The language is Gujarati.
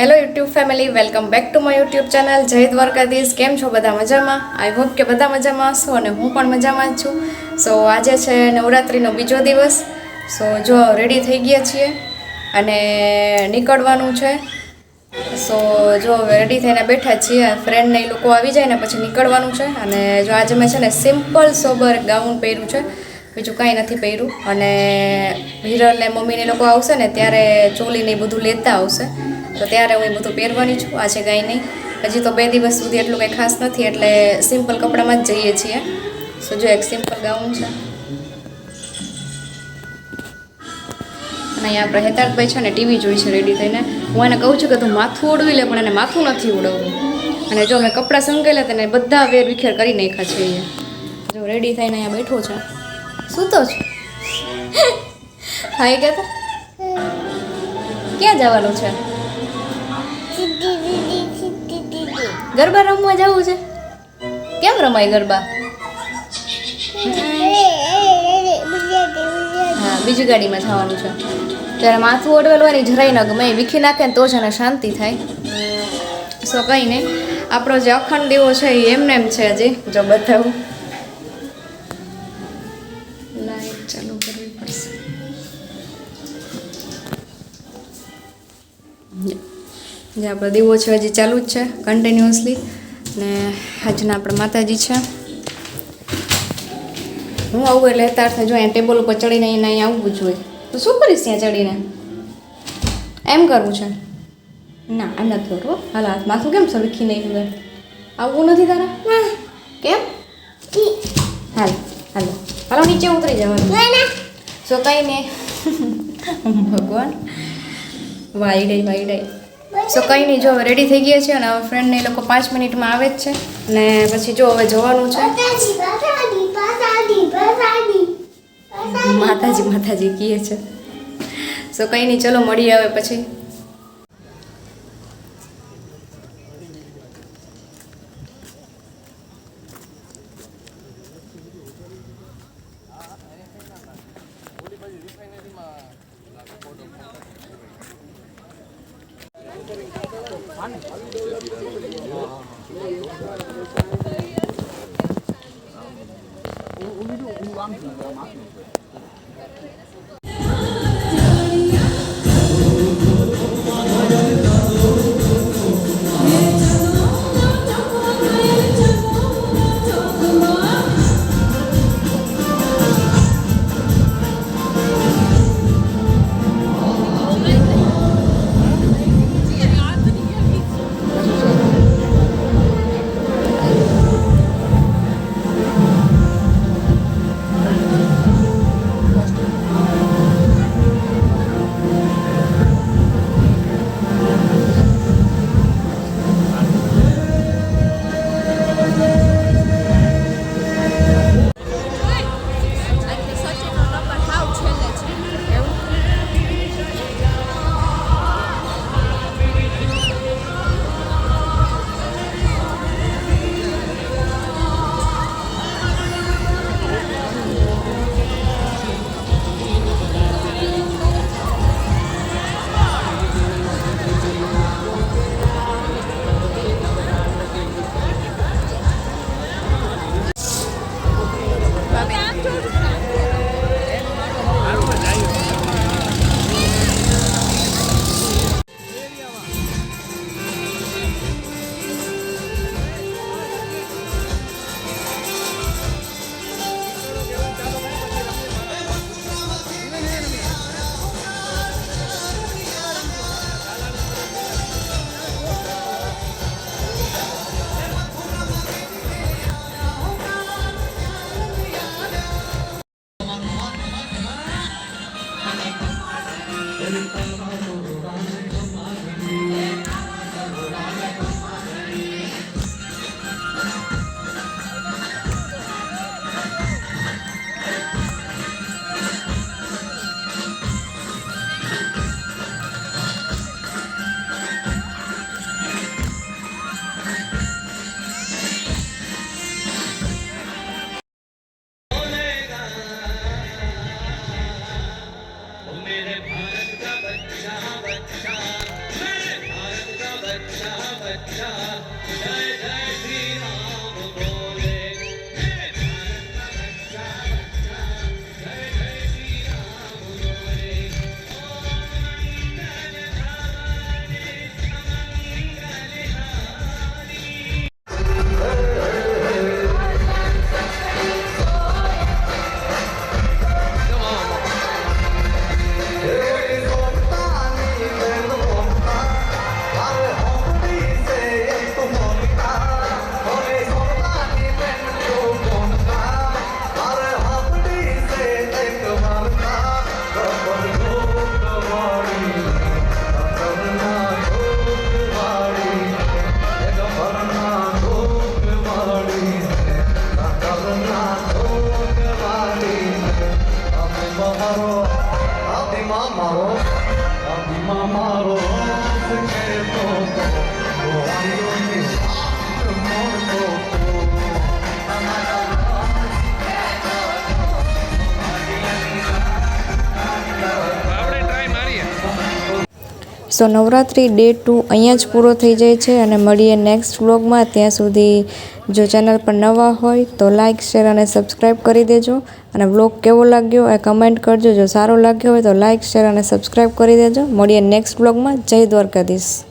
Hello YouTube family, welcome back to my YouTube channel જય દ્વારકાધીશ. કેમ છો બધા? મજામાં? આઈ હોપ કે બધા મજામાં હશો અને હું પણ મજામાં જ છું. સો આજે છે નવરાત્રિનો બીજો દિવસ. સો જો રેડી થઈ ગયા છીએ અને નીકળવાનું છે. સો જો રેડી થઈને બેઠા છીએ, ફ્રેન્ડને એ લોકો આવી જાય ને પછી નીકળવાનું છે. અને જો આજે મેં છે ને સિમ્પલ સોબર ગાઉન પહેર્યું છે, બીજું કાંઈ નથી પહેર્યું. અને હિરલ ને મમ્મીને લોકો આવશે ને ત્યારે ચોલીને એ બધું લેતા આવશે, તો ત્યારે હું એ બધું પહેરવાની છું. આજે કાંઈ નહીં, હજી તો 2 દિવસ સુધી એટલું કંઈ ખાસ નથી, એટલે સિમ્પલ કપડામાં જ જઈએ છીએ. સો જો એક સિમ્પલ ગાઉન છે. અને અહીંયા આપણે હેતાર્થભાઈ છે ને ટીવી જોઈ છે રેડી થઈને. હું એને કહું છું કે તું માથું ઓળવી લે, પણ એને માથું નથી ઓળવવું. અને જો મેં કપડાં સંકેલા તેને બધા વેર વિખેર કરી નાખ્યા છે. એ જો રેડી થઈને અહીંયા બેઠો છે. સૂતો છે? હા, એ કહેતો ક્યાં જવાનું છે? ગરબા રમવા જવું છે? કેમ રમાય ગરબા? હા, બીજી ગાડીમાં જવાનું છે. ત્યારે માથું ઓઢવેલું હોય ને જરાય ન ગમે, વીખી નાખે ને તો જ એને શાંતિ થાય. સો કંઈ નહીં, આપણો જે અખંડ દીવો છે એ એમને એમ છે. હજી જો બતાવું, લાઈટ ચાલુ કરવી પડશે. જે આપણો દીવો છે હજી ચાલુ જ છે કન્ટિન્યુઅસલી. ને આજના આપણે માતાજી છે. હું આવું એટલે હેતાર્થ જો અહીંયા ટેબલ ઉપર ચડીને અહીંયા આવવું જોઈએ. તો શું કરીશ ત્યાં ચડીને? એમ કરવું છે? ના, આ નથી કરવું. હાલ હાથ માથું કેમ છે વીખી નહીં ગયું? આવવું નથી તારા? કેમ? હાલ હાલો હાલો, નીચે ઉતરી જવાનું. સો કંઈ નહીં, ભગવાન વાઈડે. સો કંઈ નહીં, જો હવે રેડી થઈ ગયા છે અને હવે ફ્રેન્ડને એ લોકો 5 મિનિટમાં આવે જ છે. ને પછી જો હવે જવાનું છે. માતાજી કહે છે. સો કંઈ નહીં, ચલો મળીએ હવે પછી. સો નવરાત્રિ ડે 2 અહીંયા જ પૂરો થઈ જાય છે અને મળીએ નેક્સ્ટ વ્લોગમાં. ત્યાં સુધી જો ચેનલ પર નવા હોય તો લાઇક, શેર અને સબસ્ક્રાઈબ કરી દેજો. અને વ્લોગ કેવો લાગ્યો એ કમેન્ટ કરજો. જો સારો લાગ્યો હોય તો લાઇક, શેર અને સબસ્ક્રાઈબ કરી દેજો. મળીએ નેક્સ્ટ વ્લોગમાં. જય દ્વારકાધીશ.